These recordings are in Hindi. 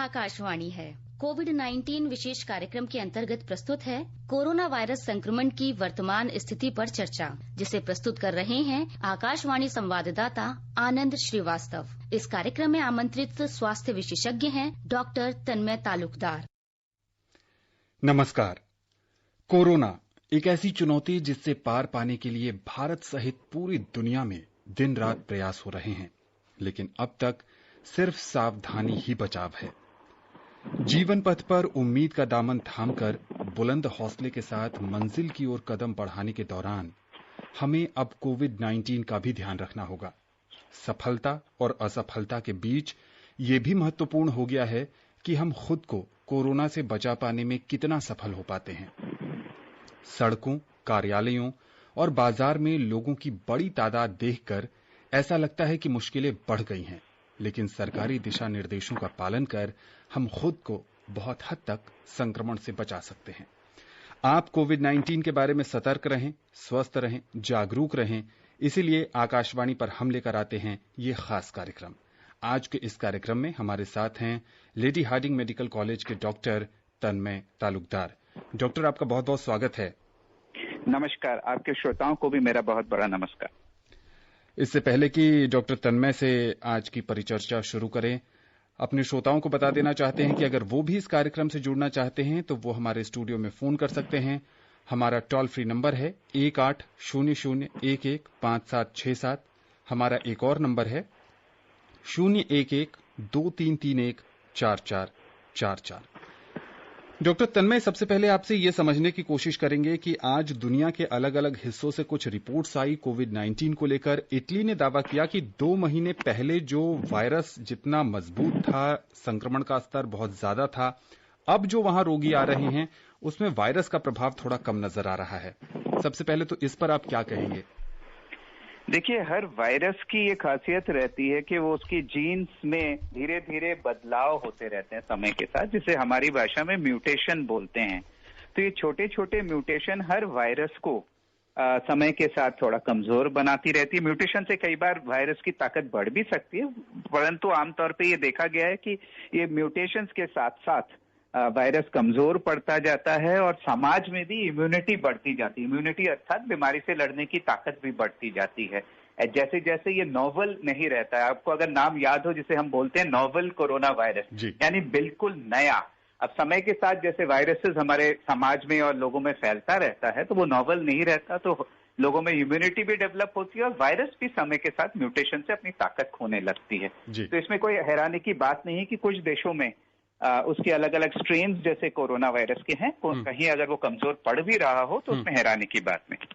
आकाशवाणी है। कोविड-19 विशेष कार्यक्रम के अंतर्गत प्रस्तुत है कोरोना वायरस संक्रमण की वर्तमान स्थिति पर चर्चा, जिसे प्रस्तुत कर रहे हैं आकाशवाणी संवाददाता आनंद श्रीवास्तव। इस कार्यक्रम में आमंत्रित स्वास्थ्य विशेषज्ञ हैं डॉक्टर तन्मय तालुकदार। नमस्कार। कोरोना एक ऐसी चुनौती जिससे पार पाने के लिए भारत सहित पूरी दुनिया में दिन रात प्रयास हो रहे हैं, लेकिन अब तक सिर्फ सावधानी ही बचाव है। जीवन पथ पर उम्मीद का दामन थामकर बुलंद हौसले के साथ मंजिल की ओर कदम बढ़ाने के दौरान हमें अब कोविड-19 का भी ध्यान रखना होगा। सफलता और असफलता के बीच ये भी महत्वपूर्ण हो गया है कि हम खुद को कोरोना से बचा पाने में कितना सफल हो पाते हैं। सड़कों, कार्यालयों और बाजार में लोगों की बड़ी तादाद देखकर ऐसा लगता है कि मुश्किलें बढ़ गई हैं, लेकिन सरकारी दिशा निर्देशों का पालन कर हम खुद को बहुत हद तक संक्रमण से बचा सकते हैं। आप कोविड-19 के बारे में सतर्क रहें, स्वस्थ रहें, जागरूक रहें। इसीलिए आकाशवाणी पर हम लेकर आते हैं ये खास कार्यक्रम। आज के इस कार्यक्रम में हमारे साथ हैं लेडी हार्डिंग मेडिकल कॉलेज के डॉक्टर तन्मय तालुकदार। डॉक्टर, आपका बहुत बहुत स्वागत है। नमस्कार। आपके श्रोताओं को भी मेरा बहुत बड़ा नमस्कार। इससे पहले कि डॉक्टर तन्मय से आज की परिचर्चा शुरू करें, अपने श्रोताओं को बता देना चाहते हैं कि अगर वो भी इस कार्यक्रम से जुड़ना चाहते हैं तो वो हमारे स्टूडियो में फोन कर सकते हैं। हमारा टोल फ्री नंबर है 1800115767। हमारा एक और नंबर है 01123314444। डॉक्टर तन्मय, सबसे पहले आपसे ये समझने की कोशिश करेंगे कि आज दुनिया के अलग अलग हिस्सों से कुछ रिपोर्ट्स आई कोविड-19 को लेकर। इटली ने दावा किया कि 2 महीने पहले जो वायरस जितना मजबूत था, संक्रमण का स्तर बहुत ज्यादा था, अब जो वहां रोगी आ रहे हैं उसमें वायरस का प्रभाव थोड़ा कम नजर आ रहा है। सबसे पहले तो इस पर आप क्या कहेंगे? देखिए, हर वायरस की ये खासियत रहती है कि वो उसकी जीन्स में धीरे धीरे बदलाव होते रहते हैं समय के साथ, जिसे हमारी भाषा में म्यूटेशन बोलते हैं। तो ये छोटे छोटे म्यूटेशन हर वायरस को समय के साथ थोड़ा कमजोर बनाती रहती है। म्यूटेशन से कई बार वायरस की ताकत बढ़ भी सकती है, परंतु आमतौर पर ये देखा गया है कि ये म्यूटेशन के साथ साथ वायरस कमजोर पड़ता जाता है और समाज में भी इम्यूनिटी बढ़ती जाती है। इम्यूनिटी अर्थात बीमारी से लड़ने की ताकत भी बढ़ती जाती है जैसे जैसे ये नोवल नहीं रहता है। आपको अगर नाम याद हो, जिसे हम बोलते हैं नोवल कोरोना वायरस, यानी बिल्कुल नया। अब समय के साथ जैसे वायरसेस हमारे समाज में और लोगों में फैलता रहता है तो वो नोवल नहीं रहता, तो लोगों में इम्यूनिटी भी डेवलप होती है और वायरस भी समय के साथ म्यूटेशन से अपनी ताकत खोने लगती है। तो इसमें कोई हैरानी की बात नहीं है कि कुछ देशों में उसके अलग अलग स्ट्रेन जैसे कोरोना वायरस के हैं, कहीं अगर वो कमजोर पड़ भी रहा हो तो उसमें हैरानी की बात नहीं।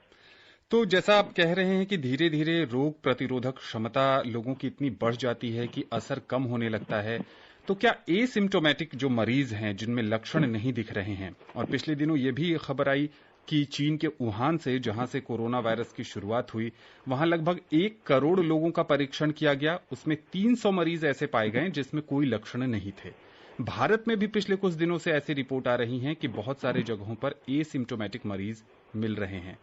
तो जैसा आप कह रहे हैं कि धीरे धीरे रोग प्रतिरोधक क्षमता लोगों की इतनी बढ़ जाती है कि असर कम होने लगता है, तो क्या एसिम्प्टोमेटिक जो मरीज हैं जिनमें लक्षण नहीं दिख रहे हैं, और पिछले दिनों ये भी खबर आई कि चीन के वुहान से, जहां से कोरोना वायरस की शुरुआत हुई, वहां लगभग 1 करोड़ लोगों का परीक्षण किया गया, उसमें 300 मरीज ऐसे पाए गए जिसमें कोई लक्षण नहीं थे। भारत में भी पिछले कुछ दिनों से ऐसी रिपोर्ट आ रही हैं कि बहुत सारे जगहों पर एसिम्प्टोमेटिक मरीज मिल रहे हैं।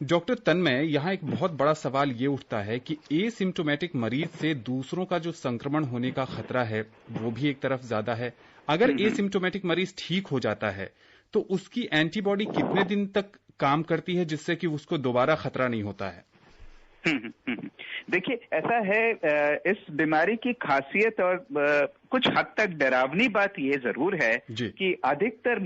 डॉक्टर तन्मय, यहाँ एक बहुत बड़ा सवाल ये उठता है कि एसिम्प्टोमेटिक मरीज से दूसरों का जो संक्रमण होने का खतरा है वो भी एक तरफ ज्यादा है। अगर एसिम्प्टोमेटिक मरीज ठीक हो जाता है तो उसकी एंटीबॉडी कितने दिन तक काम करती है जिससे कि उसको दोबारा खतरा नहीं होता है? देखिए, ऐसा है, इस बीमारी की खासियत और कुछ हद तक डरावनी बात ये जरूर है कि अधिकतर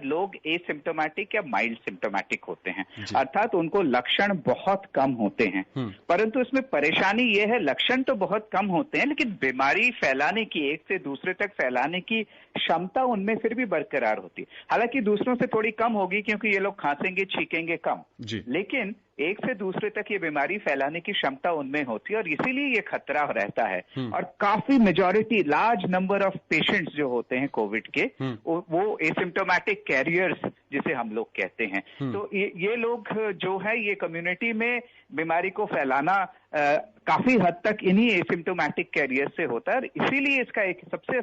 लोग एसिम्प्टोमेटिक या माइल्ड सिम्प्टोमेटिक होते हैं, अर्थात उनको लक्षण बहुत कम होते हैं। परंतु इसमें परेशानी ये है, लक्षण तो बहुत कम होते हैं लेकिन बीमारी फैलाने की, एक से दूसरे तक फैलाने की क्षमता उनमें फिर भी बरकरार होती है। हालांकि दूसरों से थोड़ी कम होगी क्योंकि ये लोग खांसेंगे छींकेंगे कम, लेकिन एक से दूसरे तक ये बीमारी फैलाने की क्षमता उनमें होती है और इसीलिए ये खतरा रहता है। और काफी majority, large number of patients जो होते हैं कोविड के, वो एसिम्प्टोमेटिक कैरियर्स जिसे हम लोग कहते हैं। तो ये लोग जो है ये कम्युनिटी में बीमारी को फैलाना काफी हद तक इन्हीं एसिम्प्टोमेटिक कैरियर से होता है। और इसीलिए इसका एक सबसे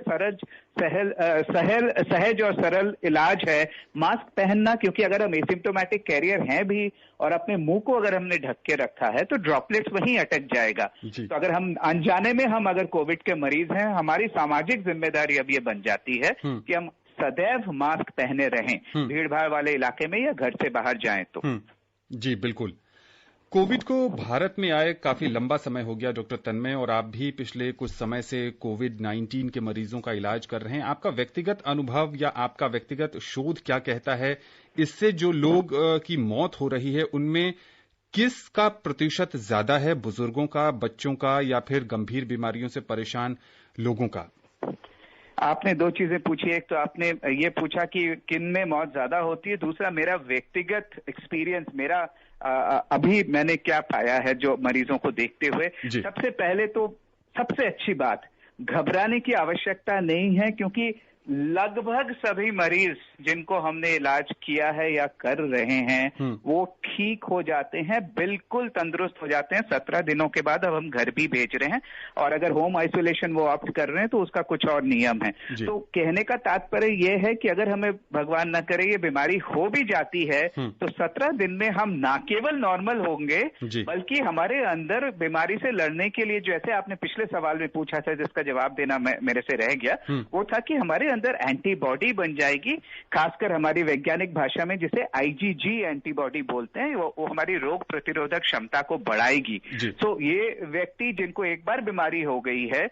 सहज और सरल इलाज है मास्क पहनना, क्योंकि अगर हम एसिम्प्टोमेटिक कैरियर हैं भी और अपने मुंह को अगर हमने ढक के रखा है तो ड्रॉपलेट्स वहीं अटक जाएगा। तो अगर हम अनजाने में हम अगर कोविड के मरीज हैं, हमारी सामाजिक जिम्मेदारी अब ये बन जाती है कि हम सदैव मास्क पहने रहें, भीड़ भाड़ वाले इलाके में या घर से बाहर जाएं तो। जी बिल्कुल। कोविड को भारत में आए काफी लंबा समय हो गया डॉक्टर तन्मय, और आप भी पिछले कुछ समय से कोविड-19 के मरीजों का इलाज कर रहे हैं। आपका व्यक्तिगत अनुभव या आपका व्यक्तिगत शोध क्या कहता है, इससे जो लोग की मौत हो रही है उनमें किसका प्रतिशत ज्यादा है, बुजुर्गों का, बच्चों का, या फिर गंभीर बीमारियों से परेशान लोगों का? आपने दो चीजें पूछी। एक तो आपने ये पूछा कि किन में मौत ज्यादा होती है, दूसरा मेरा व्यक्तिगत एक्सपीरियंस, मेरा अभी मैंने क्या पाया है जो मरीजों को देखते हुए। सबसे पहले तो सबसे अच्छी बात, घबराने की आवश्यकता नहीं है, क्योंकि लगभग सभी मरीज जिनको हमने इलाज किया है या कर रहे हैं वो ठीक हो जाते हैं, बिल्कुल तंदुरुस्त हो जाते हैं। 17 दिनों के बाद अब हम घर भी भेज रहे हैं, और अगर होम आइसोलेशन वो ऑप्ट कर रहे हैं तो उसका कुछ और नियम है। तो कहने का तात्पर्य ये है कि अगर हमें भगवान न करे ये बीमारी हो भी जाती है तो 17 दिन में हम ना केवल नॉर्मल होंगे बल्कि हमारे अंदर बीमारी से लड़ने के लिए, जैसे आपने पिछले सवाल में पूछा था जिसका जवाब देना मेरे से रह गया, वो था कि हमारे अंदर एंटीबॉडी बन जाएगी, खासकर हमारी वैज्ञानिक भाषा में जिसे IgG एंटीबॉडी बोलते हैं, वो हमारी रोग प्रतिरोधक क्षमता को बढ़ाएगी। तो ये व्यक्ति जिनको एक बार बीमारी हो गई है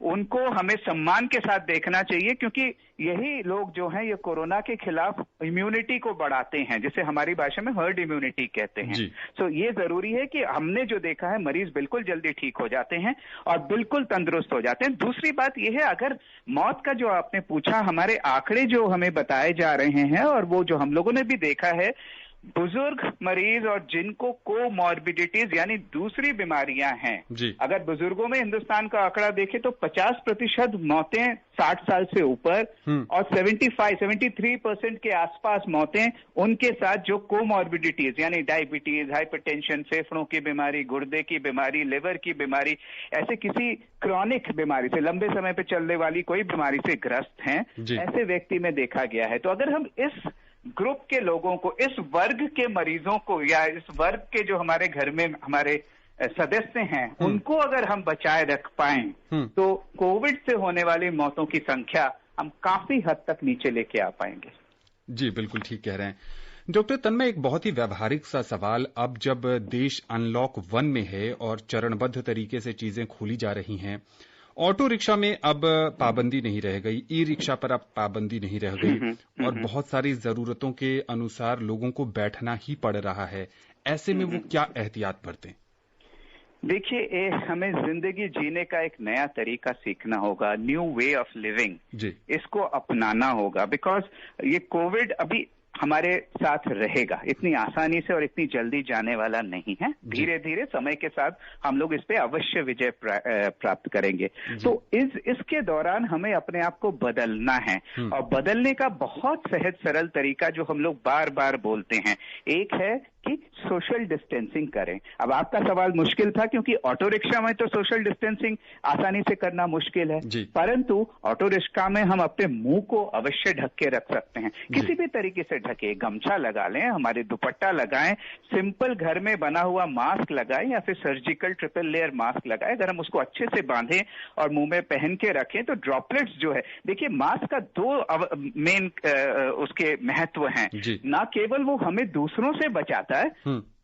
उनको हमें सम्मान के साथ देखना चाहिए, क्योंकि यही लोग जो हैं ये कोरोना के खिलाफ इम्यूनिटी को बढ़ाते हैं, जिसे हमारी भाषा में हर्ड इम्यूनिटी कहते हैं। तो ये जरूरी है कि हमने जो देखा है मरीज बिल्कुल जल्दी ठीक हो जाते हैं और बिल्कुल तंदुरुस्त हो जाते हैं। दूसरी बात यह है, अगर मौत का जो आपने पूछा, हमारे आंकड़े जो हमें बताए जा रहे हैं और वो जो हम लोगों ने भी देखा है, बुजुर्ग मरीज और जिनको कोमॉर्बिडिटीज यानी दूसरी बीमारियां हैं, अगर बुजुर्गों में हिंदुस्तान का आंकड़ा देखें तो 50% मौतें 60 साल से ऊपर और 73% के आसपास मौतें उनके साथ जो कोमॉर्बिडिटीज यानी डायबिटीज, हाइपरटेंशन, फेफड़ों की बीमारी, गुर्दे की बीमारी, लिवर की बीमारी, ऐसे किसी क्रॉनिक बीमारी से, लंबे समय पे चलने वाली कोई बीमारी से ग्रस्त हैं, ऐसे व्यक्ति में देखा गया है। तो अगर हम इस ग्रुप के लोगों को, इस वर्ग के मरीजों को या इस वर्ग के जो हमारे घर में हमारे सदस्य हैं उनको अगर हम बचाए रख पाएं तो कोविड से होने वाली मौतों की संख्या हम काफी हद तक नीचे लेके आ पाएंगे। जी बिल्कुल ठीक कह रहे हैं डॉक्टर तन्मय। एक बहुत ही व्यावहारिक सा सवाल, अब जब देश अनलॉक 1 में है और चरणबद्ध तरीके से चीजें खोली जा रही हैं, ऑटो रिक्शा में अब पाबंदी नहीं रह गई, ई रिक्शा पर अब पाबंदी नहीं रह गई, और बहुत सारी जरूरतों के अनुसार लोगों को बैठना ही पड़ रहा है। ऐसे में वो क्या एहतियात बरतें? देखिए, हमें जिंदगी जीने का एक नया तरीका सीखना होगा, न्यू वे ऑफ लिविंग, इसको अपनाना होगा। बिकॉज ये कोविड अभी हमारे साथ रहेगा, इतनी आसानी से और इतनी जल्दी जाने वाला नहीं है। धीरे धीरे समय के साथ हम लोग इस पे अवश्य विजय प्राप्त करेंगे। तो इसके दौरान हमें अपने आप को बदलना है, और बदलने का बहुत सहज सरल तरीका जो हम लोग बार बार बोलते हैं, एक है कि सोशल डिस्टेंसिंग करें। अब आपका सवाल मुश्किल था क्योंकि ऑटो रिक्शा में तो सोशल डिस्टेंसिंग आसानी से करना मुश्किल है, परंतु ऑटो रिक्शा में हम अपने मुंह को अवश्य ढक के रख सकते हैं, किसी भी तरीके से ढके, गमछा लगा लें, हमारे दुपट्टा लगाएं, सिंपल घर में बना हुआ मास्क लगाएं या फिर सर्जिकल ट्रिपल लेयर मास्क लगाएं। अगर हम उसको अच्छे से बांधें और मुंह में पहन के रखें तो ड्रॉपलेट्स जो है, देखिए मास्क का 2 मेन उसके महत्व हैं, ना केवल वो हमें दूसरों से बचाता है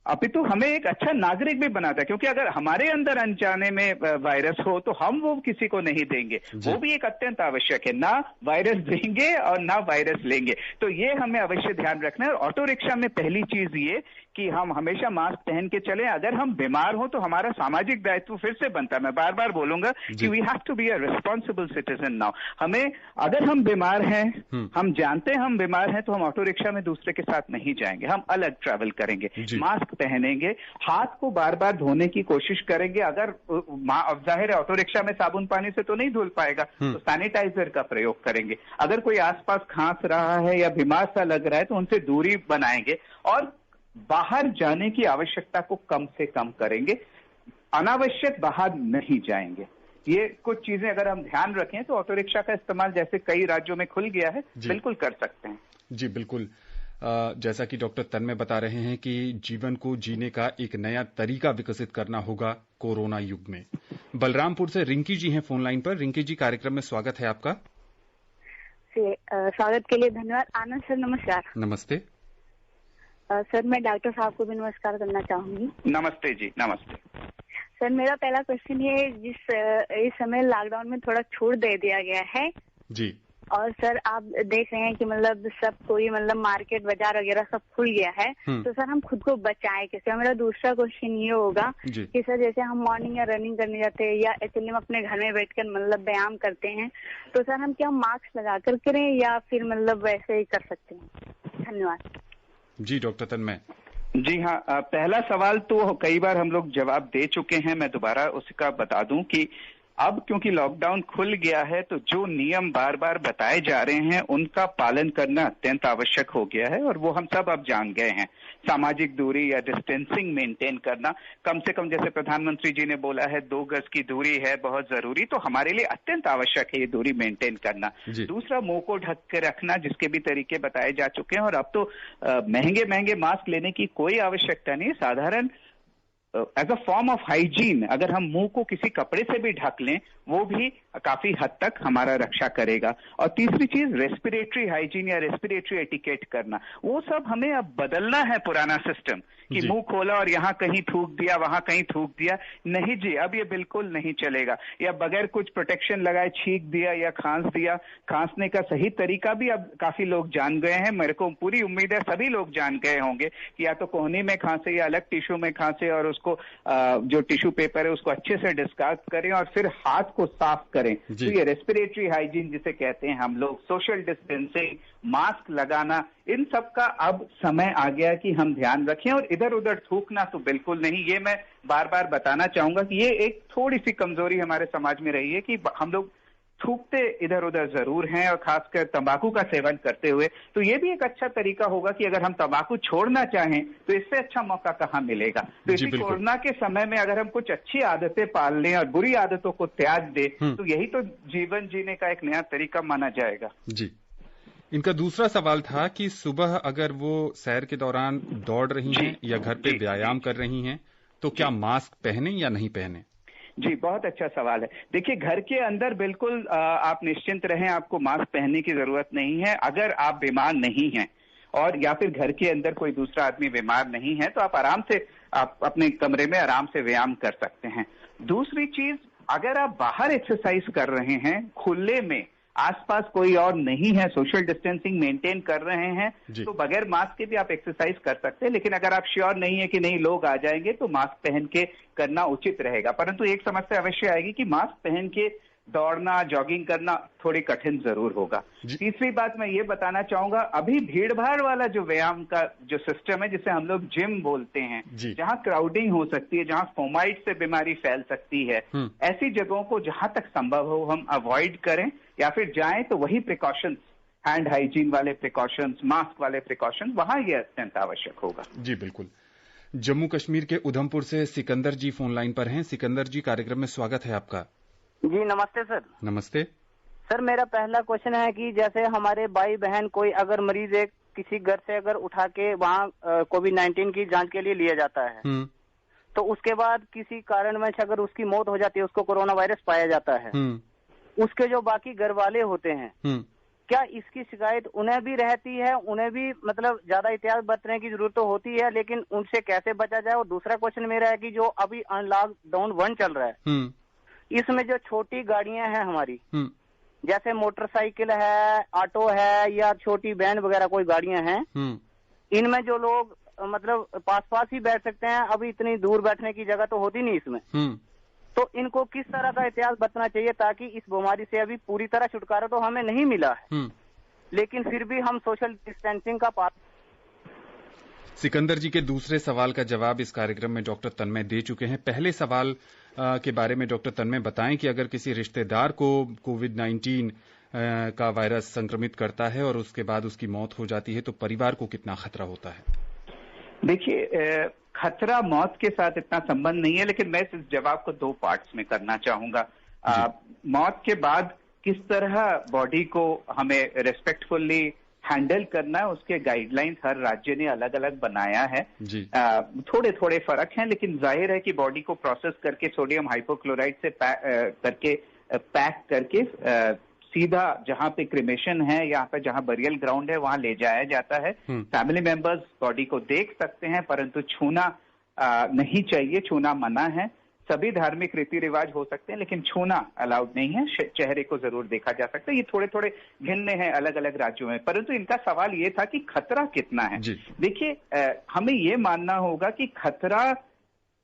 अपितु हमें एक अच्छा नागरिक भी बनाता है, क्योंकि अगर हमारे अंदर अनजाने में वायरस हो तो हम वो किसी को नहीं देंगे, वो भी एक अत्यंत आवश्यक है, ना वायरस देंगे और ना वायरस लेंगे। तो ये हमें अवश्य ध्यान रखना है। और ऑटो रिक्शा में पहली चीज ये कि हम हमेशा मास्क पहन के चलें। अगर हम बीमार हो तो हमारा सामाजिक दायित्व फिर से बनता है, मैं बार बार बोलूंगा कि we have to be a responsible citizen now. हमें, अगर हम बीमार हैं, हम जानते हैं हम बीमार हैं, तो हम ऑटो रिक्शा में दूसरे के साथ नहीं जाएंगे, हम अलग ट्रैवल करेंगे, मास्क पहनेंगे, हाथ को बार बार धोने की कोशिश करेंगे। अगर जाहिर है ऑटो रिक्शा में साबुन पानी से तो नहीं धुल पाएगा, तो सैनिटाइजर का प्रयोग करेंगे। अगर कोई आसपास खांस रहा है या बीमार सा लग रहा है तो उनसे दूरी बनाएंगे और बाहर जाने की आवश्यकता को कम से कम करेंगे। अनावश्यक बाहर नहीं जाएंगे। ये कुछ चीजें अगर हम ध्यान रखें तो ऑटो रिक्शा का इस्तेमाल जैसे कई राज्यों में खुल गया है, बिल्कुल कर सकते हैं। जी बिल्कुल। जैसा कि डॉक्टर तन्मय बता रहे हैं कि जीवन को जीने का एक नया तरीका विकसित करना होगा कोरोना युग में। बलरामपुर से रिंकी जी हैं फोन लाइन पर। रिंकी जी, कार्यक्रम में स्वागत है आपका। स्वागत के लिए धन्यवाद। आनंद सर नमस्कार। नमस्ते सर, मैं डॉक्टर साहब को भी नमस्कार करना चाहूंगी। नमस्ते जी, नमस्ते। सर, मेरा पहला क्वेश्चन ये, इस समय लॉकडाउन में थोड़ा छूट दे दिया गया है जी, और सर आप देख रहे हैं कि मतलब सब कोई मतलब मार्केट बाजार वगैरह सब खुल गया है, तो सर हम खुद को बचाएं कैसे? मेरा दूसरा क्वेश्चन ये होगा कि सर जैसे हम मॉर्निंग या रनिंग करने जाते हैं या एक्चुअली हम अपने घर में बैठकर मतलब व्यायाम करते हैं, तो सर हम क्या मास्क लगा कर करें या फिर मतलब वैसे ही कर सकते हैं? धन्यवाद जी। डॉक्टर तन्मय। जी हाँ, पहला सवाल तो कई बार हम लोग जवाब दे चुके हैं। मैं दोबारा उसका बता दूं कि अब क्योंकि लॉकडाउन खुल गया है तो जो नियम बार बार बताए जा रहे हैं उनका पालन करना अत्यंत आवश्यक हो गया है, और वो हम सब अब जान गए हैं। सामाजिक दूरी या डिस्टेंसिंग मेंटेन करना, कम से कम जैसे प्रधानमंत्री जी ने बोला है 2 गज की दूरी है बहुत जरूरी, तो हमारे लिए अत्यंत आवश्यक है ये दूरी मेंटेन करना। दूसरा, मुंह को ढक के रखना, जिसके भी तरीके बताए जा चुके हैं। और अब तो महंगे महंगे मास्क लेने की कोई आवश्यकता नहीं है। साधारण as a form of hygiene अगर हम मुंह को किसी कपड़े से भी ढक लें वो भी काफी हद तक हमारा रक्षा करेगा। और तीसरी चीज, रेस्पिरेटरी हाइजीन या रेस्पिरेटरी एटिकेट करना, वो सब हमें अब बदलना है। पुराना सिस्टम कि मुंह खोला और यहाँ कहीं थूक दिया वहां कहीं थूक दिया, नहीं जी, अब ये बिल्कुल नहीं चलेगा। या बगैर कुछ प्रोटेक्शन लगाए छींक दिया या खांस दिया, खांसने का सही तरीका भी अब काफी लोग जान गए हैं। मेरे को पूरी उम्मीद है सभी लोग जान गए होंगे कि या तो कोहनी में खांसे या अलग टिश्यू में खांसे, और उसको जो टिश्यू पेपर है उसको अच्छे से डिस्कार्ड करें और फिर हाथ को साफ करें। तो ये रेस्पिरेटरी हाइजीन जिसे कहते हैं हम लोग, सोशल डिस्टेंसिंग, मास्क लगाना, इन सब का अब समय आ गया कि हम ध्यान रखें। और इधर उधर थूकना तो बिल्कुल नहीं। ये मैं बार बार बताना चाहूंगा कि ये एक थोड़ी सी कमजोरी हमारे समाज में रही है कि हम लोग थूकते इधर उधर जरूर हैं, और खासकर तंबाकू का सेवन करते हुए। तो ये भी एक अच्छा तरीका होगा कि अगर हम तंबाकू छोड़ना चाहें तो इससे अच्छा मौका कहाँ मिलेगा। तो इसी कोरोना के समय में अगर हम कुछ अच्छी आदतें पाल लें और बुरी आदतों को त्याग दें तो यही तो जीवन जीने का एक नया तरीका माना जाएगा। जी। इनका दूसरा सवाल था कि सुबह अगर वो सैर के दौरान दौड़ रही हैं या घर पे व्यायाम कर रही हैं तो क्या मास्क पहने या नहीं पहने? जी, बहुत अच्छा सवाल है। देखिए, घर के अंदर बिल्कुल आप निश्चिंत रहें, आपको मास्क पहनने की जरूरत नहीं है। अगर आप बीमार नहीं हैं और या फिर घर के अंदर कोई दूसरा आदमी बीमार नहीं है तो आप आराम से आप अपने कमरे में आराम से व्यायाम कर सकते हैं। दूसरी चीज, अगर आप बाहर एक्सरसाइज कर रहे हैं खुले में, आसपास कोई और नहीं है, सोशल डिस्टेंसिंग मेंटेन कर रहे हैं, तो बगैर मास्क के भी आप एक्सरसाइज कर सकते हैं। लेकिन अगर आप श्योर नहीं है कि नहीं लोग आ जाएंगे तो मास्क पहन के करना उचित रहेगा। परंतु एक समस्या अवश्य आएगी कि मास्क पहन के दौड़ना, जॉगिंग करना थोड़ी कठिन जरूर होगा। तीसरी बात मैं ये बताना चाहूंगा, अभी भीड़ भाड़ वाला जो व्यायाम का जो सिस्टम है जिसे हम लोग जिम बोलते हैं, जहां क्राउडिंग हो सकती है, जहां फोमाइट से बीमारी फैल सकती है, ऐसी जगहों को जहां तक संभव हो हम अवॉइड करें, या फिर जाएं तो वही प्रिकॉशंस, हैंड हाइजीन वाले प्रिकॉशंस, मास्क वाले प्रिकॉशंस, वहां ये अत्यंत आवश्यक होगा। जी बिल्कुल। जम्मू कश्मीर के उधमपुर से सिकंदर जी फोन लाइन पर हैं। सिकंदर जी, कार्यक्रम में स्वागत है आपका। जी नमस्ते सर। नमस्ते सर, मेरा पहला क्वेश्चन है कि जैसे हमारे भाई बहन कोई अगर मरीज एक किसी घर से अगर उठा के वहाँ कोविड-19 की जांच के लिए लिया जाता है, तो उसके बाद किसी कारणवश अगर उसकी मौत हो जाती है, उसको कोरोना वायरस पाया जाता है, उसके जो बाकी घर वाले होते हैं, क्या इसकी शिकायत उन्हें भी रहती है? उन्हें भी मतलब ज्यादा एहतियात बरतने की जरूरत तो होती है, लेकिन उनसे कैसे बचा जाए? और दूसरा क्वेश्चन मेरा है कि जो अभी लॉकडाउन 1 चल रहा है, इसमें जो छोटी गाड़ियां हैं हमारी, जैसे मोटरसाइकिल है, ऑटो है या छोटी वैन वगैरह कोई गाड़ियां हैं, इनमें जो लोग मतलब पास पास ही बैठ सकते हैं, अभी इतनी दूर बैठने की जगह तो होती नहीं इसमें, तो इनको किस तरह का एहतियात बरतना चाहिए ताकि इस बीमारी से अभी पूरी तरह छुटकारा तो हमें नहीं मिला है, लेकिन फिर भी हम सोशल डिस्टेंसिंग का पालन। सिकंदर जी के दूसरे सवाल का जवाब इस कार्यक्रम में डॉक्टर तन्मय दे चुके हैं। पहले सवाल के बारे में डॉक्टर तन्मय बताएं कि अगर किसी रिश्तेदार को कोविड-19 का वायरस संक्रमित करता है और उसके बाद उसकी मौत हो जाती है तो परिवार को कितना खतरा होता है? देखिए, खतरा मौत के साथ इतना संबंध नहीं है, लेकिन मैं इस जवाब को 2 पार्ट्स में करना चाहूंगा। मौत के बाद किस तरह बॉडी को हमें रेस्पेक्टफुली हैंडल करना है, उसके गाइडलाइंस हर राज्य ने अलग अलग बनाया है। थोड़े थोड़े फर्क हैं, लेकिन जाहिर है कि बॉडी को प्रोसेस करके सोडियम हाइपोक्लोराइड से पैक करके सीधा जहां पे क्रिमेशन है, यहाँ पे जहां बरियल ग्राउंड है, वहां ले जाया जाता है। फैमिली मेंबर्स बॉडी को देख सकते हैं, परंतु छूना नहीं चाहिए, छूना मना है। सभी धार्मिक रीति रिवाज हो सकते हैं, लेकिन छूना अलाउड नहीं है। चेहरे को जरूर देखा जा सकता है। ये थोड़े थोड़े भिन्न हैं अलग अलग राज्यों में, परंतु इनका सवाल ये था कि खतरा कितना है। देखिए, हमें ये मानना होगा कि खतरा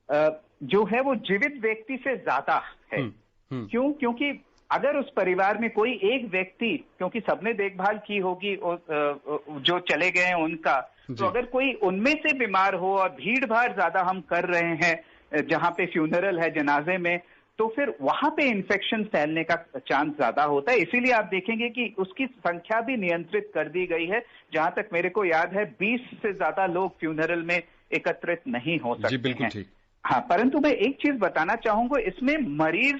जो है वो जीवित व्यक्ति से ज्यादा है। क्यों? क्योंकि अगर उस परिवार में कोई एक व्यक्ति, क्योंकि सबने देखभाल की होगी जो चले गए हैं उनका, तो अगर कोई उनमें से बीमार हो और भीड़ भाड़ ज्यादा हम कर रहे हैं जहां पे फ्यूनरल है, जनाजे में, तो फिर वहां पे इन्फेक्शन फैलने का चांस ज्यादा होता है। इसीलिए आप देखेंगे कि उसकी संख्या भी नियंत्रित कर दी गई है। जहां तक मेरे को याद है 20 से ज्यादा लोग फ्यूनरल में एकत्रित नहीं हो सकते हैं। हाँ, परंतु मैं एक चीज बताना चाहूंगा, इसमें मरीज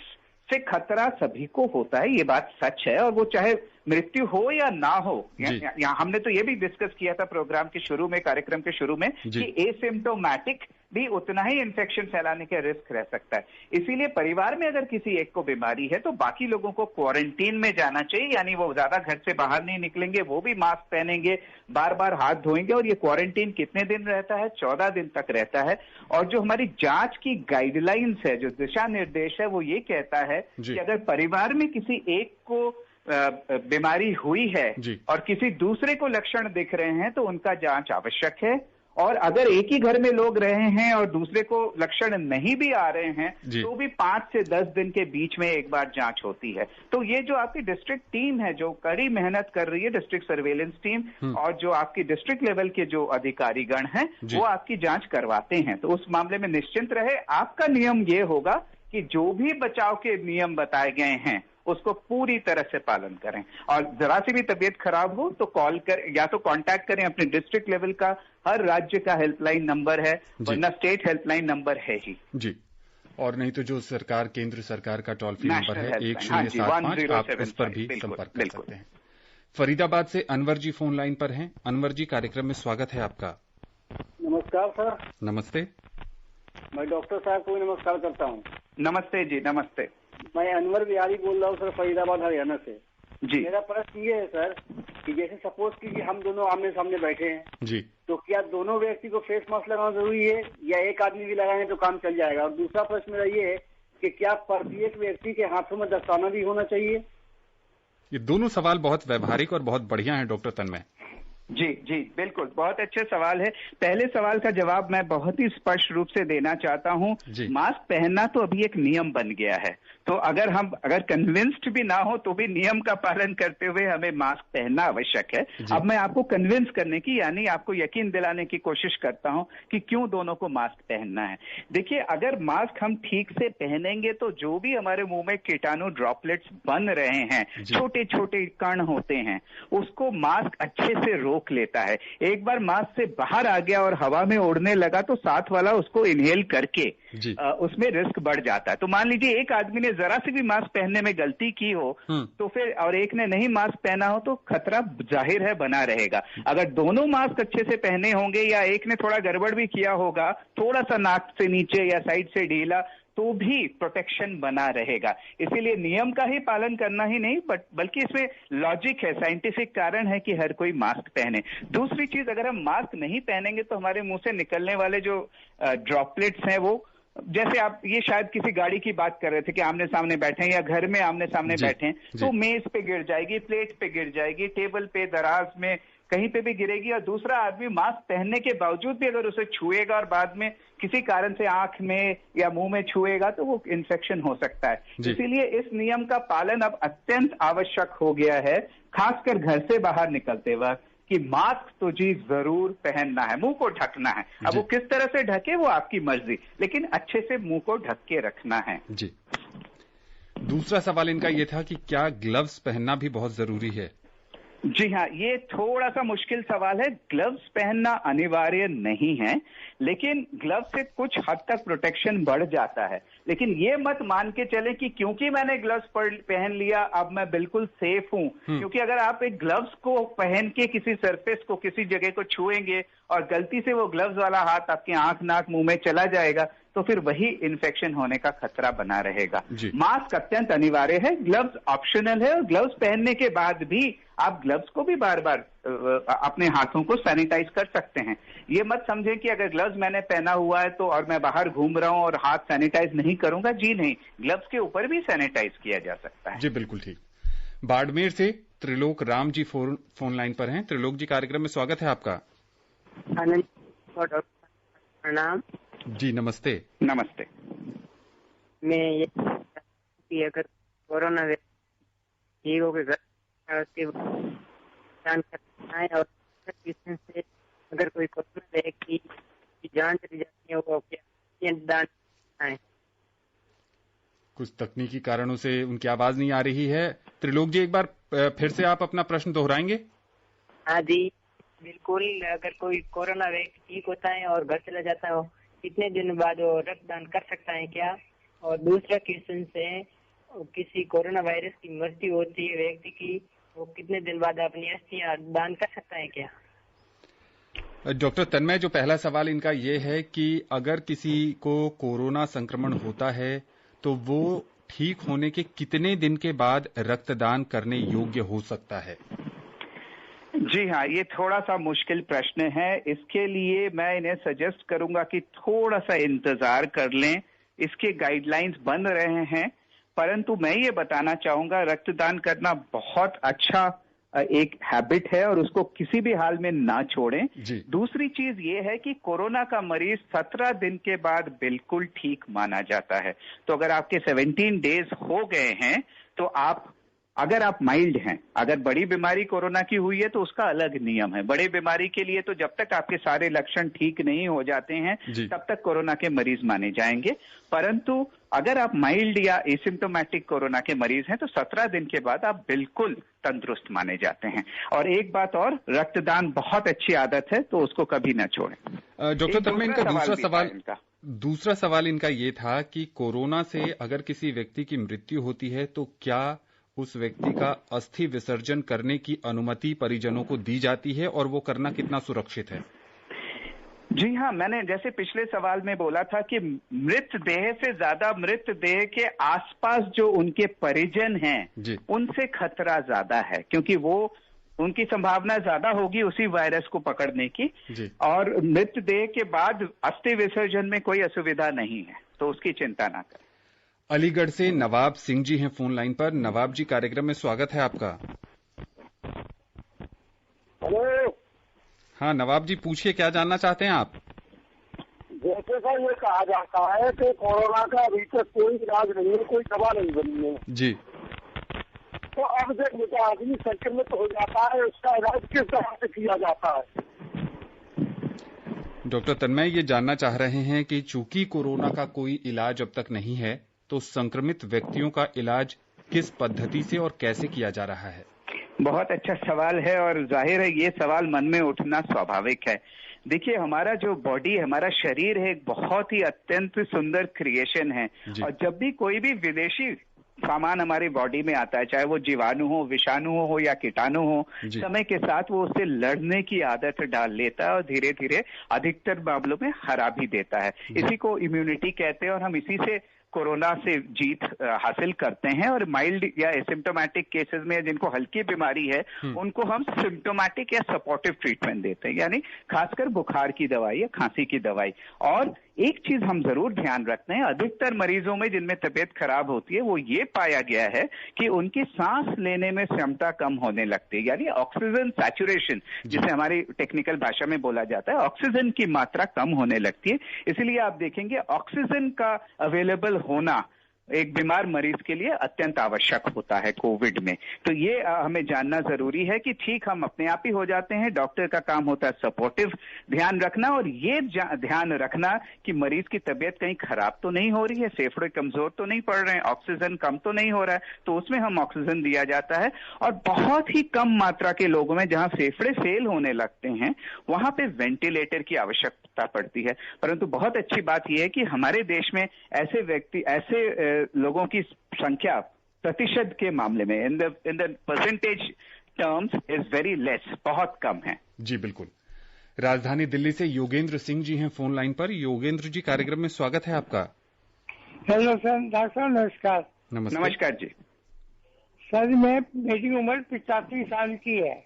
से खतरा सभी को होता है, ये बात सच है। और वो चाहे मृत्यु हो या ना हो, यहाँ हमने तो ये भी डिस्कस किया था प्रोग्राम के शुरू में, कार्यक्रम के शुरू में, कि एसिम्प्टोमैटिक भी उतना ही इन्फेक्शन फैलाने का रिस्क रह सकता है। इसीलिए परिवार में अगर किसी एक को बीमारी है तो बाकी लोगों को क्वारंटीन में जाना चाहिए, यानी वो ज्यादा घर से बाहर नहीं निकलेंगे, वो भी मास्क पहनेंगे, बार बार हाथ धोएंगे। और ये क्वारंटीन कितने दिन रहता है? 14 दिन तक रहता है। और जो हमारी जांच की गाइडलाइंस है, जो दिशा निर्देश है, वो ये कहता है कि अगर परिवार में किसी एक को बीमारी हुई है और किसी दूसरे को लक्षण दिख रहे हैं तो उनका जांच आवश्यक है। और अगर एक ही घर में लोग रहे हैं और दूसरे को लक्षण नहीं भी आ रहे हैं तो भी 5 से 10 दिन के बीच में एक बार जांच होती है। तो ये जो आपकी डिस्ट्रिक्ट टीम है, जो कड़ी मेहनत कर रही है, डिस्ट्रिक्ट सर्वेलेंस टीम, और जो आपकी डिस्ट्रिक्ट लेवल के जो अधिकारीगण हैं, वो आपकी जांच करवाते हैं। तो उस मामले में निश्चिंत रहे। आपका नियम ये होगा कि जो भी बचाव के नियम बताए गए हैं उसको पूरी तरह से पालन करें। और जरा सी भी तबीयत खराब हो तो कॉल कर या तो कांटेक्ट करें अपने डिस्ट्रिक्ट लेवल का, हर राज्य का हेल्पलाइन नंबर है, वरना स्टेट हेल्पलाइन नंबर है ही जी। और नहीं तो जो सरकार, केंद्र सरकार का टोल फ्री नंबर है 1075, आप उस पर भी संपर्क कर सकते हैं। फरीदाबाद से अनवर जी फोन लाइन पर हैं। अनवर जी, कार्यक्रम में स्वागत है आपका। नमस्कार सर। नमस्ते। मैं डॉक्टर साहब को नमस्कार करता हूँ। नमस्ते जी। नमस्ते। मैं अनवर बिहारी बोल रहा हूँ सर, फरीदाबाद हरियाणा से जी। मेरा प्रश्न ये है सर कि जैसे सपोज कीजिए हम दोनों आमने सामने बैठे हैं जी, तो क्या दोनों व्यक्ति को फेस मास्क लगाना जरूरी है या एक आदमी भी लगाएंगे तो काम चल जाएगा? और दूसरा प्रश्न मेरा ये है कि क्या प्रत्येक व्यक्ति के हाथों में दस्ताना भी होना चाहिए? ये दोनों सवाल बहुत व्यवहारिक और बहुत बढ़िया है डॉक्टर तन्मय। जी जी, बिल्कुल, बहुत अच्छे सवाल है। पहले सवाल का जवाब मैं बहुत ही स्पष्ट रूप से देना चाहता हूं। मास्क पहनना तो अभी एक नियम बन गया है, तो अगर कन्विंस्ड भी ना हो तो भी नियम का पालन करते हुए हमें मास्क पहनना आवश्यक है। अब मैं आपको कन्विंस करने की, यानी आपको यकीन दिलाने की कोशिश करता हूं कि क्यों दोनों को मास्क पहनना है। देखिए, अगर मास्क हम ठीक से पहनेंगे तो जो भी हमारे मुंह में कीटाणु ड्रॉपलेट्स बन रहे हैं, छोटे छोटे कण होते हैं, उसको मास्क अच्छे से रोक लेता है। एक बार मास्क से बाहर आ गया और हवा में उड़ने लगा तो साथ वाला उसको इनहेल करके उसमें रिस्क बढ़ जाता है। तो मान लीजिए एक आदमी ने जरा सी भी मास्क पहनने में गलती की हो तो फिर, और एक ने नहीं मास्क पहना हो, तो खतरा जाहिर है बना रहेगा। अगर दोनों मास्क अच्छे से पहने होंगे या एक ने थोड़ा गड़बड़ भी किया होगा, थोड़ा सा नाक से नीचे या साइड से ढीला, तो भी प्रोटेक्शन बना रहेगा। इसीलिए नियम का ही पालन करना ही नहीं, बल्कि इसमें लॉजिक है, साइंटिफिक कारण है कि हर कोई मास्क पहने। दूसरी चीज, अगर हम मास्क नहीं पहनेंगे तो हमारे मुंह से निकलने वाले जो ड्रॉपलेट्स हैं, वो, जैसे आप ये शायद किसी गाड़ी की बात कर रहे थे कि आमने सामने बैठे हैं या घर में आमने सामने बैठे हैं, तो मेज पे गिर जाएगी, प्लेट पे गिर जाएगी, टेबल पे, दराज में, कहीं पे भी गिरेगी। और दूसरा आदमी मास्क पहनने के बावजूद भी अगर उसे छुएगा और बाद में किसी कारण से आंख में या मुंह में छुएगा तो वो इन्फेक्शन हो सकता है। इसीलिए इस नियम का पालन अब अत्यंत आवश्यक हो गया है, खासकर घर से बाहर निकलते वक्त, कि मास्क तो जी जरूर पहनना है, मुंह को ढकना है। अब वो किस तरह से ढके वो आपकी मर्जी, लेकिन अच्छे से मुंह को ढक के रखना है जी। दूसरा सवाल इनका ये था कि क्या ग्लव्स पहनना भी बहुत जरूरी है? जी हाँ, ये थोड़ा सा मुश्किल सवाल है। ग्लव्स पहनना अनिवार्य नहीं है, लेकिन ग्लव्स से कुछ हद तक प्रोटेक्शन बढ़ जाता है। लेकिन ये मत मान के चले कि क्योंकि मैंने ग्लव्स पहन लिया अब मैं बिल्कुल सेफ हूं, क्योंकि अगर आप एक ग्लव्स को पहन के किसी सरफेस को, किसी जगह को छुएंगे और गलती से वो ग्लव्स वाला हाथ आपके आंख नाक मुंह में चला जाएगा तो फिर वही इन्फेक्शन होने का खतरा बना रहेगा। मास्क अत्यंत अनिवार्य है, ग्लव्स ऑप्शनल है, और ग्लव्स पहनने के बाद भी आप ग्लव्स को भी बार बार अपने हाथों को सैनिटाइज कर सकते हैं। ये मत समझें कि अगर ग्लव्स मैंने पहना हुआ है तो और मैं बाहर घूम रहा हूं और हाथ सैनिटाइज नहीं करूंगा, जी नहीं, ग्लव्स के ऊपर भी सैनिटाइज किया जा सकता है। जी बिल्कुल ठीक। बाड़मेर से त्रिलोक राम जी फोन लाइन पर हैं। त्रिलोक जी, कार्यक्रम में स्वागत है आपका। प्रणाम जी, नमस्ते। नमस्ते। मैं ये कि अगर कोरोना ठीक हो गए उसके जान करना है, और से अगर कोई कोरोना व्यक्ति की जान चली जाती है वो क्या दान है? कुछ तकनीकी कारणों से उनकी आवाज नहीं आ रही है। त्रिलोक जी, एक बार फिर से आप अपना प्रश्न दोहराएंगे? हाँ जी बिल्कुल। अगर कोई कोरोना व्यक्ति ठीक होता है और घर चला जाता है, कितने दिन बाद वो रक्तदान कर सकता है क्या? और दूसरा क्वेश्चन से, किसी कोरोना वायरस की मृत्यु होती है व्यक्ति की, वो कितने दिन बाद अपनी अस्थियां दान कर सकता है क्या? डॉक्टर तन्मय, जो पहला सवाल इनका ये है कि अगर किसी को कोरोना संक्रमण होता है तो वो ठीक होने के कितने दिन के बाद रक्तदान करने योग्य हो सकता है? जी हाँ, ये थोड़ा सा मुश्किल प्रश्न है। इसके लिए मैं इन्हें सजेस्ट करूंगा कि थोड़ा सा इंतजार कर लें। इसके गाइडलाइंस बन रहे हैं, परंतु मैं ये बताना चाहूंगा रक्तदान करना बहुत अच्छा एक हैबिट है और उसको किसी भी हाल में ना छोड़ें। दूसरी चीज ये है कि कोरोना का मरीज 17 दिन के बाद बिल्कुल ठीक माना जाता है। तो अगर आपके 17 डेज हो गए हैं तो अगर आप माइल्ड हैं, अगर बड़ी बीमारी कोरोना की हुई है तो उसका अलग नियम है। बड़ी बीमारी के लिए तो जब तक आपके सारे लक्षण ठीक नहीं हो जाते हैं तब तक कोरोना के मरीज माने जाएंगे। परंतु अगर आप माइल्ड या एसिम्प्टोमेटिक कोरोना के मरीज हैं तो 17 दिन के बाद आप बिल्कुल तंदुरुस्त माने जाते हैं। और एक बात और, रक्तदान बहुत अच्छी आदत है तो उसको कभी ना छोड़ें। डॉक्टर तन्मय, इनका दूसरा सवाल इनका ये था कि कोरोना से अगर किसी व्यक्ति की मृत्यु होती है तो क्या उस व्यक्ति का अस्थि विसर्जन करने की अनुमति परिजनों को दी जाती है और वो करना कितना सुरक्षित है? जी हाँ, मैंने जैसे पिछले सवाल में बोला था कि मृतदेह से ज्यादा मृतदेह के आसपास जो उनके परिजन हैं उनसे खतरा ज्यादा है, क्योंकि वो उनकी संभावना ज्यादा होगी उसी वायरस को पकड़ने की। और मृतदेह के बाद अस्थि विसर्जन में कोई असुविधा नहीं है, तो उसकी चिंता ना करें। अलीगढ़ से नवाब सिंह जी हैं फोन लाइन पर। नवाब जी, कार्यक्रम में स्वागत है आपका। हेलो। हाँ नवाब जी, पूछिए, क्या जानना चाहते हैं आप? जैसे सर ये कहा जाता है कि कोरोना का अभी तक कोई इलाज नहीं है, कोई दवा नहीं बनी है जी, तो अब जब आदमी संक्रमित हो जाता है उसका इलाज किस तरह से किया जाता है? डॉक्टर तन्मय ये जानना चाह रहे हैं कि चूंकि कोरोना का कोई इलाज अब तक नहीं है तो संक्रमित व्यक्तियों का इलाज किस पद्धति से और कैसे किया जा रहा है? बहुत अच्छा सवाल है और जाहिर है ये सवाल मन में उठना स्वाभाविक है। देखिए, हमारा जो बॉडी, हमारा शरीर है, एक बहुत ही अत्यंत सुंदर क्रिएशन है और जब भी कोई भी विदेशी सामान हमारी बॉडी में आता है, चाहे वो जीवाणु हो, विषाणु हो या कीटाणु हो, समय के साथ वो उससे लड़ने की आदत डाल लेता है और धीरे धीरे अधिकतर मामलों में हरा भी देता है। इसी को इम्यूनिटी कहते हैं और हम इसी से कोरोना से जीत हासिल करते हैं। और माइल्ड या एसिम्प्टोमेटिक केसेस में जिनको हल्की बीमारी है उनको हम सिम्प्टोमेटिक या सपोर्टिव ट्रीटमेंट देते हैं, यानी खासकर बुखार की दवाई या खांसी की दवाई। और एक चीज हम जरूर ध्यान रखते हैं, अधिकतर मरीजों में जिनमें तबीयत खराब होती है वो ये पाया गया है कि उनकी सांस लेने में क्षमता कम होने लगती है, यानी ऑक्सीजन सैचुरेशन जिसे हमारी टेक्निकल भाषा में बोला जाता है, ऑक्सीजन की मात्रा कम होने लगती है। इसलिए आप देखेंगे ऑक्सीजन का अवेलेबल होना एक बीमार मरीज के लिए अत्यंत आवश्यक होता है कोविड में। तो ये हमें जानना जरूरी है कि ठीक हम अपने आप ही हो जाते हैं, डॉक्टर का काम होता है सपोर्टिव ध्यान रखना और ये ध्यान रखना कि मरीज की तबीयत कहीं खराब तो नहीं हो रही है, फेफड़े कमजोर तो नहीं पड़ रहे हैं, ऑक्सीजन कम तो नहीं हो रहा है, तो उसमें हम ऑक्सीजन दिया जाता है। और बहुत ही कम मात्रा के लोगों में जहां फेफड़े फेल होने लगते हैं वहां पे वेंटिलेटर की आवश्यकता पड़ती है। परंतु बहुत अच्छी बात यह है कि हमारे देश में ऐसे लोगों की संख्या प्रतिशत के मामले में in the percentage terms is very less, बहुत कम है। जी बिल्कुल। राजधानी दिल्ली से योगेंद्र सिंह जी हैं फोन लाइन पर। योगेंद्र जी, कार्यक्रम में स्वागत है आपका। हेलो सर, डॉक्टर नमस्कार। नमस्कार जी। सर मेरी उम्र 85 साल की है।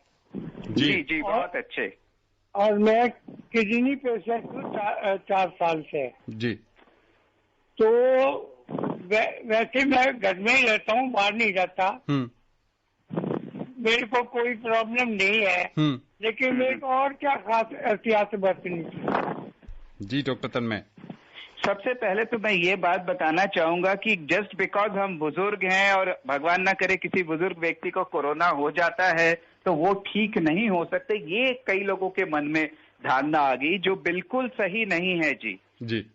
जी बहुत अच्छे। और मैं किडनी पेशेंट हूँ 4 साल से। जी। तो वैसे मैं घर में ही रहता हूँ, बाहर नहीं जाता। मेरे को कोई प्रॉब्लम नहीं है, लेकिन मेरे को और क्या खास एहतियात बरतनी चाहिए? जी डॉक्टर तन्मय। सबसे पहले तो मैं ये बात बताना चाहूंगा कि जस्ट बिकॉज हम बुजुर्ग हैं और भगवान ना करे किसी बुजुर्ग व्यक्ति को कोरोना हो जाता है तो वो ठीक नहीं हो सकते, ये कई लोगों के मन में धारणा आ गई जो बिल्कुल सही नहीं है जी।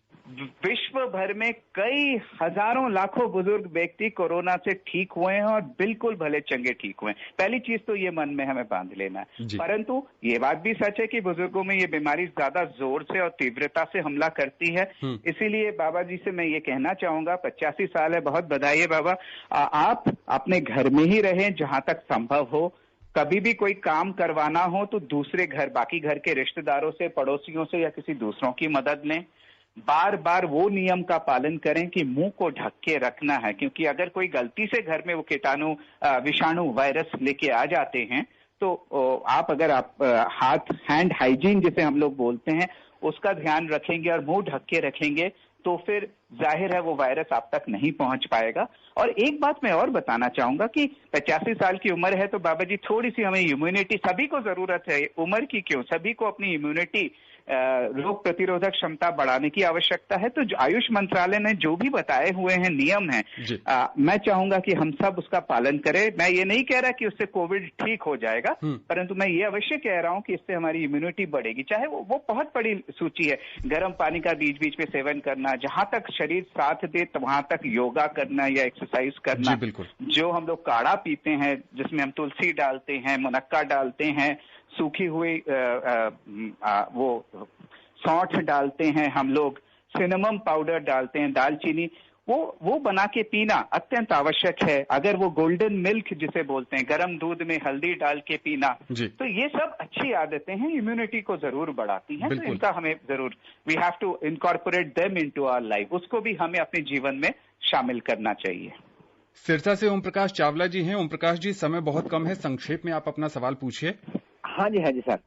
विश्व भर में कई हजारों लाखों बुजुर्ग व्यक्ति कोरोना से ठीक हुए हैं और बिल्कुल भले चंगे ठीक हुए हैं। पहली चीज तो ये मन में हमें बांध लेना है। परंतु ये बात भी सच है कि बुजुर्गों में ये बीमारी ज्यादा जोर से और तीव्रता से हमला करती है। इसीलिए बाबा जी से मैं ये कहना चाहूंगा, 85 साल है, बहुत बधाई है बाबा। आप अपने घर में ही रहें जहां तक संभव हो। कभी भी कोई काम करवाना हो तो दूसरे घर, बाकी घर के रिश्तेदारों से, पड़ोसियों से या किसी दूसरों की मदद लें। बार बार वो नियम का पालन करें कि मुंह को ढक के रखना है, क्योंकि अगर कोई गलती से घर में वो कीटाणु, विषाणु, वायरस लेके आ जाते हैं तो अगर आप हैंड हाइजीन जिसे हम लोग बोलते हैं उसका ध्यान रखेंगे और मुंह ढक के रखेंगे तो फिर जाहिर है वो वायरस आप तक नहीं पहुंच पाएगा। और एक बात मैं और बताना चाहूंगा कि 85 साल की उम्र है तो बाबा जी थोड़ी सी हमें इम्यूनिटी, सभी को जरूरत है, उम्र की क्यों, सभी को अपनी इम्यूनिटी, रोग प्रतिरोधक क्षमता बढ़ाने की आवश्यकता है। तो आयुष मंत्रालय ने जो भी बताए हुए हैं नियम हैं, मैं चाहूंगा कि हम सब उसका पालन करें। मैं ये नहीं कह रहा कि उससे कोविड ठीक हो जाएगा, परंतु मैं ये अवश्य कह रहा हूं कि इससे हमारी इम्यूनिटी बढ़ेगी। चाहे वो बहुत बड़ी सूची है, गर्म पानी का बीच बीच में सेवन करना, जहां तक शरीर साथ दे तो वहां तक योगा करना या एक्सरसाइज करना, जो हम लोग काढ़ा पीते हैं जिसमें हम तुलसी डालते हैं, मुनक्का डालते हैं, सूखी हुई वो सौंठ डालते हैं, हम लोग सिनेमम पाउडर डालते हैं, दालचीनी, वो बना के पीना अत्यंत आवश्यक है। अगर वो गोल्डन मिल्क जिसे बोलते हैं, गर्म दूध में हल्दी डाल के पीना, तो ये सब अच्छी आदतें हैं, इम्यूनिटी को जरूर बढ़ाती हैं। तो इनका हमें जरूर we have to incorporate them into our life, उसको भी हमें अपने जीवन में शामिल करना चाहिए। सिरसा से ओम प्रकाश चावला जी हैं। ओम प्रकाश जी, समय बहुत कम है, संक्षेप में आप अपना सवाल पूछिए। हाँ जी सर।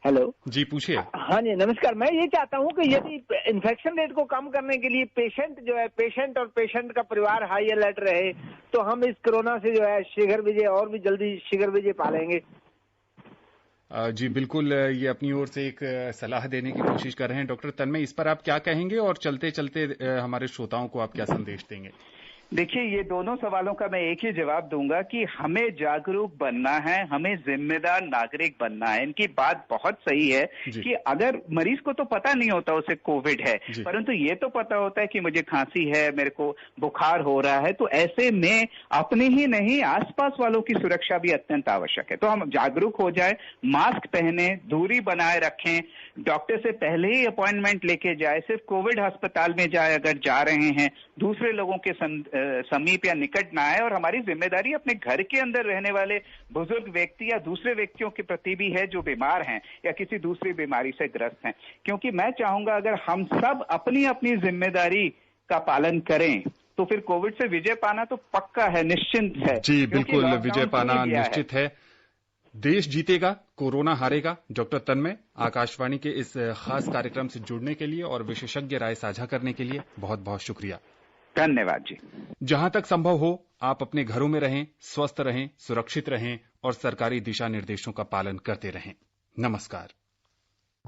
हेलो जी, पूछिए। हाँ जी नमस्कार। मैं ये चाहता हूँ कि यदि इन्फेक्शन रेट को कम करने के लिए पेशेंट और पेशेंट का परिवार हाई अलर्ट रहे तो हम इस कोरोना से शीघ्र विजय और भी जल्दी शीघ्र विजय पालेंगे। जी बिल्कुल, ये अपनी ओर से एक सलाह देने की कोशिश कर रहे हैं। डॉक्टर तन्मय, इस पर आप क्या कहेंगे और चलते चलते हमारे श्रोताओं को आप क्या संदेश देंगे? देखिए, ये दोनों सवालों का मैं एक ही जवाब दूंगा कि हमें जागरूक बनना है, हमें जिम्मेदार नागरिक बनना है। इनकी बात बहुत सही है कि अगर मरीज को तो पता नहीं होता उसे कोविड है, परंतु ये तो पता होता है कि मुझे खांसी है, मेरे को बुखार हो रहा है, तो ऐसे में अपने ही नहीं आसपास वालों की सुरक्षा भी अत्यंत आवश्यक है। तो हम जागरूक हो जाए, मास्क पहने, दूरी बनाए रखें, डॉक्टर से पहले ही अपॉइंटमेंट लेके जाए, सिर्फ कोविड अस्पताल में जाए अगर जा रहे हैं, दूसरे लोगों के समीप या निकट ना आए। और हमारी जिम्मेदारी अपने घर के अंदर रहने वाले बुजुर्ग व्यक्ति या दूसरे व्यक्तियों के प्रति भी है जो बीमार हैं या किसी दूसरी बीमारी से ग्रस्त हैं, क्योंकि मैं चाहूंगा अगर हम सब अपनी अपनी जिम्मेदारी का पालन करें तो फिर कोविड से विजय पाना तो पक्का है, निश्चिंत है। जी बिल्कुल, विजय पाना निश्चित है। देश जीतेगा, कोरोना हारेगा। डॉक्टर तन्मय, आकाशवाणी के इस खास कार्यक्रम से जुड़ने के लिए और विशेषज्ञ राय साझा करने के लिए बहुत बहुत शुक्रिया। धन्यवाद जी। जहां तक संभव हो आप अपने घरों में रहें, स्वस्थ रहें, सुरक्षित रहें और सरकारी दिशा निर्देशों का पालन करते रहें। नमस्कार।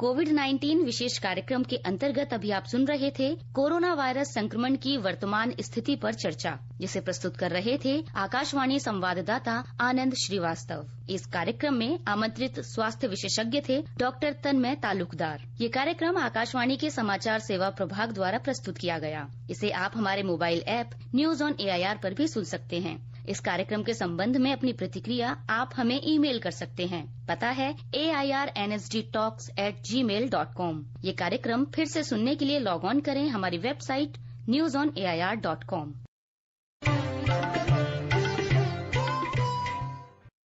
कोविड-19 विशेष कार्यक्रम के अंतर्गत अभी आप सुन रहे थे कोरोना वायरस संक्रमण की वर्तमान स्थिति पर चर्चा, जिसे प्रस्तुत कर रहे थे आकाशवाणी संवाददाता आनंद श्रीवास्तव। इस कार्यक्रम में आमंत्रित स्वास्थ्य विशेषज्ञ थे डॉक्टर तन्मय तालुकदार। ये कार्यक्रम आकाशवाणी के समाचार सेवा प्रभाग द्वारा प्रस्तुत किया गया। इसे आप हमारे mobile app news on AIR पर भी सुन सकते हैं। इस कार्यक्रम के संबंध में अपनी प्रतिक्रिया आप हमें ईमेल कर सकते हैं। पता है airnsdtalks@gmail.com। ये कार्यक्रम फिर से सुनने के लिए लॉग ऑन करें हमारी वेबसाइट newsonair.com।